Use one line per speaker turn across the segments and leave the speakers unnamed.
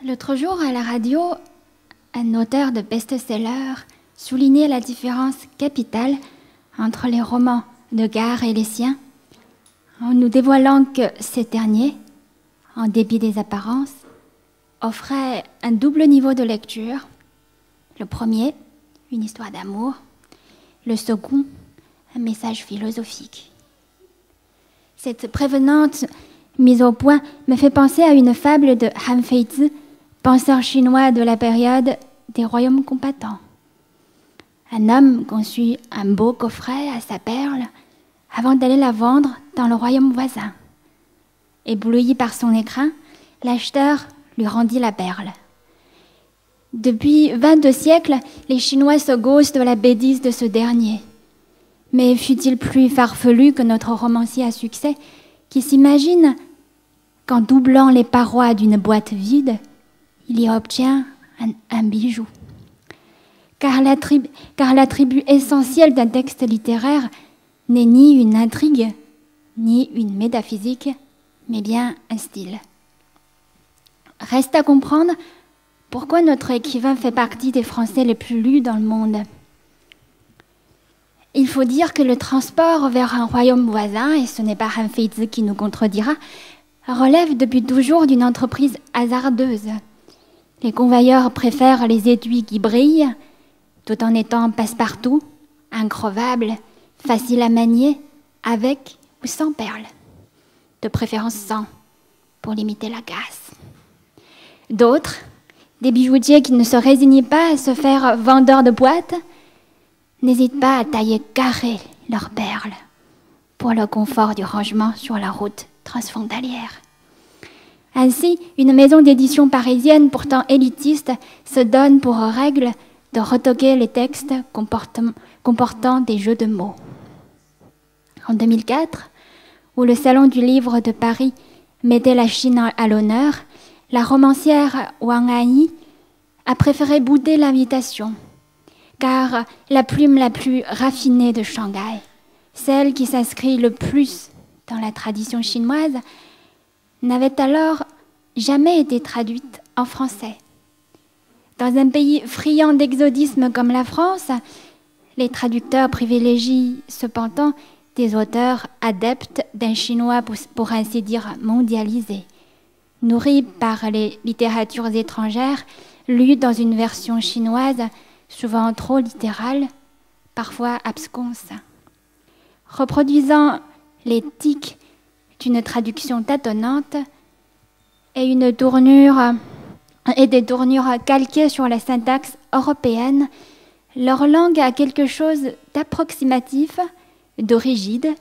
L'autre jour, à la radio, un auteur de best-seller soulignait la différence capitale entre les romans de Gare et les siens, en nous dévoilant que ces derniers, en dépit des apparences, offraient un double niveau de lecture. Le premier, une histoire d'amour. Le second, un message philosophique. Cette prévenante mise au point me fait penser à une fable de Han Feizi, penseur chinois de la période des royaumes combattants. Un homme conçut un beau coffret à sa perle avant d'aller la vendre dans le royaume voisin. Ébloui par son écrin, l'acheteur lui rendit la perle. Depuis 22 siècles, les Chinois se gaussent de la bêtise de ce dernier. Mais fut-il plus farfelu que notre romancier à succès qui s'imagine qu'en doublant les parois d'une boîte vide, il y obtient un bijou? Car l'attribut essentiel d'un texte littéraire n'est ni une intrigue, ni une métaphysique, mais bien un style. Reste à comprendre pourquoi notre écrivain fait partie des Français les plus lus dans le monde. Il faut dire que le transport vers un royaume voisin, et ce n'est pas Han Feizi qui nous contredira, relève depuis toujours d'une entreprise hasardeuse. Les convoyeurs préfèrent les étuis qui brillent, tout en étant passe-partout, increvables, faciles à manier, avec ou sans perles. De préférence sans, pour limiter la casse. D'autres, des bijoutiers qui ne se résignent pas à se faire vendeurs de boîtes, n'hésitent pas à tailler carré leurs perles pour le confort du rangement sur la route transfrontalière. Ainsi, une maison d'édition parisienne pourtant élitiste se donne pour règle de retoquer les textes comportant des jeux de mots. En 2004, où le Salon du Livre de Paris mettait la Chine à l'honneur, la romancière Wang Hanyi a préféré bouder l'invitation, car la plume la plus raffinée de Shanghai, celle qui s'inscrit le plus dans la tradition chinoise, n'avait alors jamais été traduite en français. Dans un pays friand d'exodisme comme la France, les traducteurs privilégient cependant des auteurs adeptes d'un chinois pour ainsi dire mondialisé, nourris par les littératures étrangères, lues dans une version chinoise souvent trop littérale, parfois absconse. Reproduisant les tics d'une traduction tâtonnante et des tournures calquées sur la syntaxe européenne, leur langue a quelque chose d'approximatif, de rigide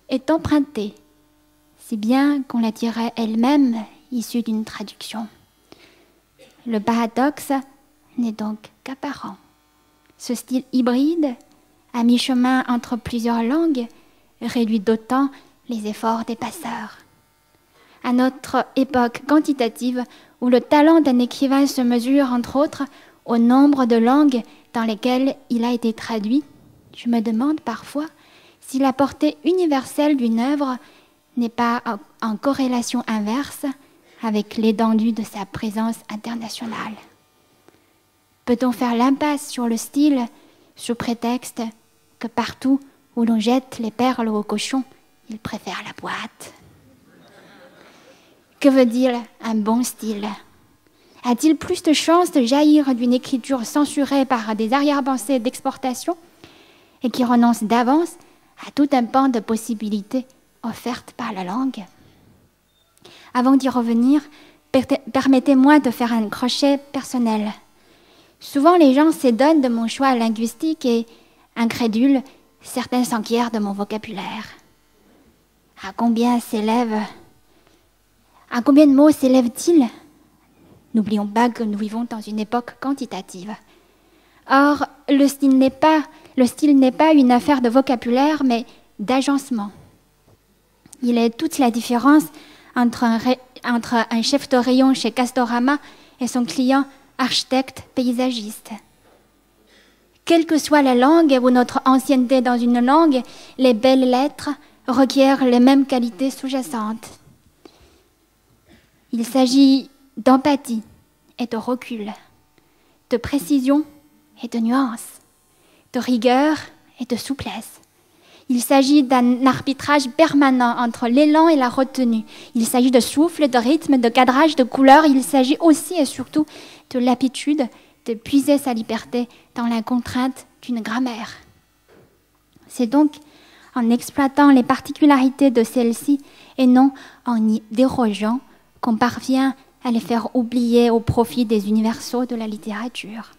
et empruntée, si bien qu'on la dirait elle-même issue d'une traduction. Le paradoxe n'est donc qu'apparent. Ce style hybride, à mi-chemin entre plusieurs langues, réduit d'autant les efforts des passeurs. À notre époque quantitative, où le talent d'un écrivain se mesure, entre autres, au nombre de langues dans lesquelles il a été traduit, je me demande parfois si la portée universelle d'une œuvre n'est pas en corrélation inverse avec l'étendue de sa présence internationale. Peut-on faire l'impasse sur le style sous prétexte que partout où l'on jette les perles aux cochons, il préfère la boîte? Que veut dire un bon style? A-t-il plus de chances de jaillir d'une écriture censurée par des arrière-pensées d'exportation et qui renonce d'avance à tout un pan de possibilités offertes par la langue? Avant d'y revenir, permettez-moi de faire un crochet personnel. Souvent, les gens s'étonnent de mon choix linguistique et, incrédules, certains s'enquièrent de mon vocabulaire. À combien de mots s'élève-t-il? N'oublions pas que nous vivons dans une époque quantitative. Or, le style n'est pas une affaire de vocabulaire, mais d'agencement. Il est toute la différence entre un chef de rayon chez Castorama et son client architecte paysagiste. Quelle que soit la langue ou notre ancienneté dans une langue, les belles lettres requièrent les mêmes qualités sous-jacentes. Il s'agit d'empathie et de recul, de précision et de nuance, de rigueur et de souplesse. Il s'agit d'un arbitrage permanent entre l'élan et la retenue. Il s'agit de souffle, de rythme, de cadrage, de couleur. Il s'agit aussi et surtout de l'aptitude de puiser sa liberté dans la contrainte d'une grammaire. C'est donc en exploitant les particularités de celle-ci et non en y dérogeant qu'on parvient à les faire oublier au profit des universaux de la littérature.